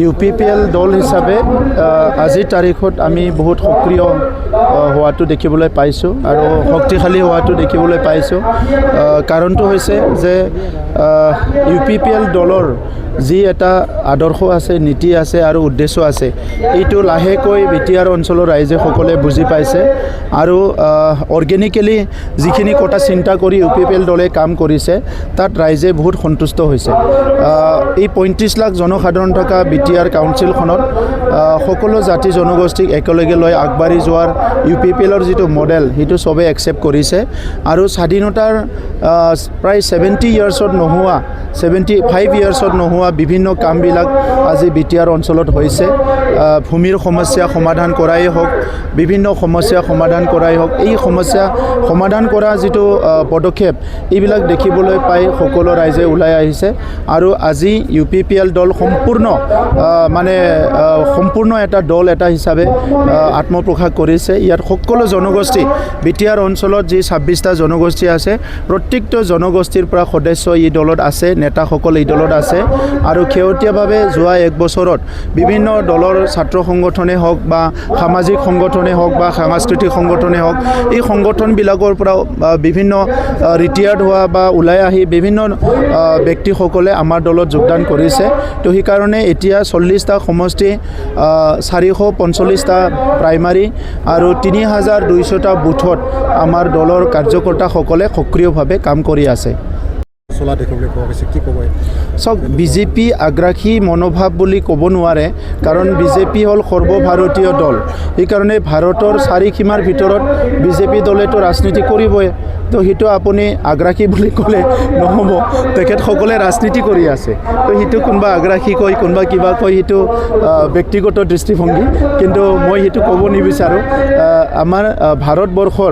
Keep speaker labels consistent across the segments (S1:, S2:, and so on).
S1: UPPL দল হিচাপে আজিৰ তাৰিখত আমি বহুত সক্ৰিয় হোৱাটো দেখিবলৈ পাইছোঁ আৰু শক্তিশালী হোৱাটো দেখিবলৈ পাইছোঁ। কাৰণটো হৈছে যে UPPL দলৰ যি এটা আদৰ্শ আছে, নীতি আছে আৰু উদ্দেশ্য আছে, এইটো লাহেকৈ বিটিআৰ অঞ্চলৰ ৰাইজে সকলোৱে বুজি পাইছে আৰু অৰ্গেনিকেলি যিখিনি কথা চিন্তা কৰি UPPL দলে কাম কৰিছে তাত ৰাইজে বহুত সন্তুষ্ট হৈছে। এই ৩৫ লাখ জনসাধাৰণ থকা বিটিআৰ কাউন্সিলখনত সকলো জাতি জনগোষ্ঠীক একেলগে লৈ আগবাঢ়ি যোৱাৰ UPPLৰ যিটো মডেল সেইটো চবে একচেপ্ট কৰিছে আৰু স্বাধীনতাৰ প্ৰায় 70 ইয়াৰ্ছত নোহোৱা 75 ইয়াৰ্ছত নোহোৱা বিভিন্ন কামবিলাক আজি বিটিআৰ অঞ্চলত হৈছে। ভূমিৰ সমস্যা সমাধান কৰাই হওক, বিভিন্ন সমস্যা সমাধান কৰাই হওক, এই সমস্যা সমাধান কৰা যিটো পদক্ষেপ এইবিলাক দেখিবলৈ পাই সকলো ৰাইজে ওলাই আহিছে আৰু আজি UPPL দল সম্পূৰ্ণ এটা দল এটা হিচাপে আত্মপ্ৰকাশ কৰিছে। ইয়াত সকলো জনগোষ্ঠী বিটিআৰ অঞ্চলত যি 26টা জনগোষ্ঠী আছে প্ৰত্যেকটো জনগোষ্ঠীৰ পৰা সদস্য এই দলত আছে, নেতাসকল এই দলত আছে আৰু শেহতীয়াভাৱে যোৱা এক বছৰত বিভিন্ন দলৰ ছাত্ৰ সংগঠনে হওক বা সামাজিক সংগঠনে হওক বা সাংস্কৃতিক সংগঠনে হওক, এই সংগঠনবিলাকৰ পৰা বিভিন্ন ৰিটায়াৰ্ড হোৱা বা ওলাই আহি বিভিন্ন ব্যক্তিসকলে আমাৰ দলত যোগদান কৰিছে। তো সেইকাৰণে এতিয়া 40টা সমষ্টি, 445টা প্ৰাইমাৰী আৰু 3200টা বুথত আমাৰ দলৰ কাৰ্যকৰ্তাসকলে সক্ৰিয়ভাৱে কাম কৰি আছে। চাওক, বিজেপি আগ্ৰাসী মনোভাৱ বুলি ক'ব নোৱাৰে, কাৰণ বিজেপি হ'ল সৰ্বভাৰতীয় দল। সেইকাৰণে ভাৰতৰ চাৰিসীমাৰ ভিতৰত বিজেপি দলেতো ৰাজনীতি কৰিবই। তো সেইটো আপুনি আগ্ৰাসী বুলি ক'লে নহ'ব, তেখেতসকলে ৰাজনীতি কৰি আছে। তো সেইটো কোনোবা আগ্ৰাসী কয়, কোনোবা কিবা কয়, সেইটো ব্যক্তিগত দৃষ্টিভংগী, কিন্তু মই সেইটো ক'ব নিবিচাৰোঁ। আমাৰ ভাৰতবৰ্ষৰ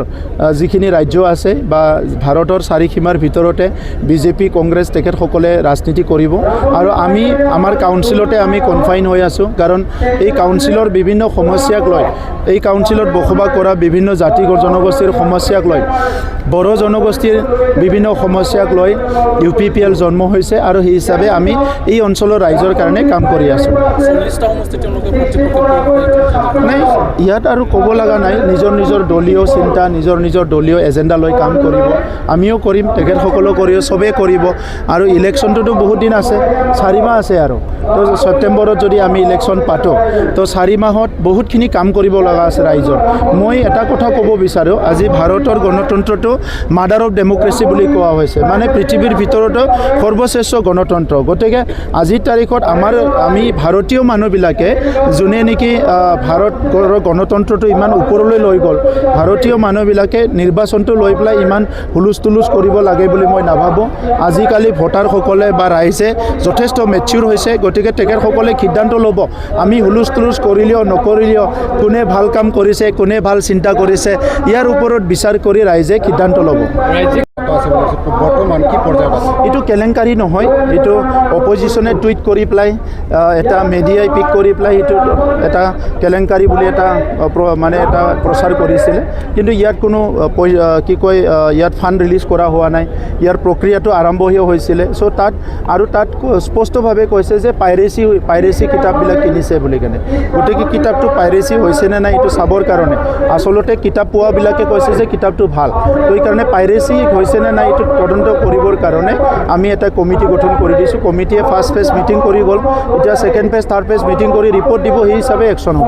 S1: যিখিনি ৰাজ্য আছে বা ভাৰতৰ চাৰিসীমাৰ ভিতৰতে বিজেপি, কংগ্ৰেছ তেখেতসকলে ৰাজনীতি কৰিব আৰু আমাৰ কাউন্সিলতে আমি কনফাইন হৈ আছোঁ, কাৰণ এই কাউন্সিলৰ বিভিন্ন সমস্যাক লৈ, এই কাউন্সিলত বসবাস কৰা বিভিন্ন জাতি জনগোষ্ঠীৰ সমস্যাক লৈ, বড়ো জনগোষ্ঠীৰ বিভিন্ন সমস্যাক লৈ UPPL জন্ম হৈছে আৰু সেই হিচাপে আমি এই অঞ্চলৰ ৰাইজৰ কাৰণে কাম কৰি আছোঁ। নাই, ইয়াত আৰু ক'ব লগা নাই। নিজৰ নিজৰ দলীয় চিন্তা, নিজৰ নিজৰ দলীয় এজেণ্ডা লৈ কাম কৰিব, আমিও কৰিম, তেখেতসকলেও কৰিব, চবেই কৰিব। আৰু ইলেকশ্যনটোতো বহুত দিন আছে, 4 মাহ আছে আৰু। তো ছেপ্টেম্বৰত যদি আমি ইলেকশ্যন পাতোঁ, তো 4 মাহত বহুতখিনি কাম কৰিব লগা আছে ৰাইজৰ। মই এটা কথা ক'ব বিচাৰোঁ, আজি ভাৰতৰ গণতন্ত্ৰটো মাদাৰ অফ ডেম'ক্ৰেচি বুলি কোৱা হৈছে, মানে পৃথিৱীৰ ভিতৰতো সৰ্বশ্ৰেষ্ঠ গণতন্ত্ৰ। গতিকে আজিৰ তাৰিখত আমি ভাৰতীয় মানুহবিলাকে যোনে নেকি ভাৰতৰ গণতন্ত্ৰটো ইমান ওপৰলৈ লৈ গ'ল, ভাৰতীয় মানুহবিলাকে নিৰ্বাচনটো লৈ পেলাই ইমান হুলস্থুলুচ কৰিব লাগে বুলি মই নাভাবোঁ। আজিকালি ভোটাৰসকলে বা ৰাইজে যথেষ্ট মেচিউৰ হৈছে, গতিকে তেখেতসকলে সিদ্ধান্ত ল'ব, আমি হুলস্থুলুচ কৰিলেও নকৰিলেও, কোনে ভাল কাম কৰিছে, কোনে ভাল চিন্তা কৰিছে, ইয়াৰ ওপৰত বিচাৰ কৰি ৰাইজে সিদ্ধান্ত ল'ব। বৰ্তমান কি পৰ্যায়ত আছে? এইটো কেলেংকাৰী নহয়, এইটো অপজিশ্যনে টুইট কৰি পেলাই, এটা মিডিয়াই পিক কৰি পেলাই এইটো এটা কেলেংকাৰী বুলি এটা প্ৰচাৰ কৰিছিলে, কিন্তু ইয়াত কোনো ইয়াত ফাণ্ড ৰিলিজ কৰা হোৱা নাই। ইয়াৰ প্ৰক্ৰিয়াটো আৰম্ভহে হৈছিলে। চ' তাত স্পষ্টভাৱে কৈছে যে পাইৰেচি কিতাপবিলাক কিনিছে বুলি কেনে। গতিকে কিতাপটো পাইৰেচি হৈছে নে নাই এইটো চাবৰ কাৰণে আচলতে কিতাপ পোৱাবিলাকে কৈছে যে কিতাপটো ভাল। তো সেইকাৰণে পাইৰেচি হৈছে নে নাই এইটো তদন্ত কৰিবৰ কাৰণে আমি এটা কমিটি গঠন কৰি দিছোঁ। কমিটিয়ে ফাৰ্ষ্ট ফেজ মিটিং কৰি গ'ল, এতিয়া second phase, third phase meeting কৰি ৰিপৰ্ট দিব, সেই হিচাপে একশ্যন হ'ব।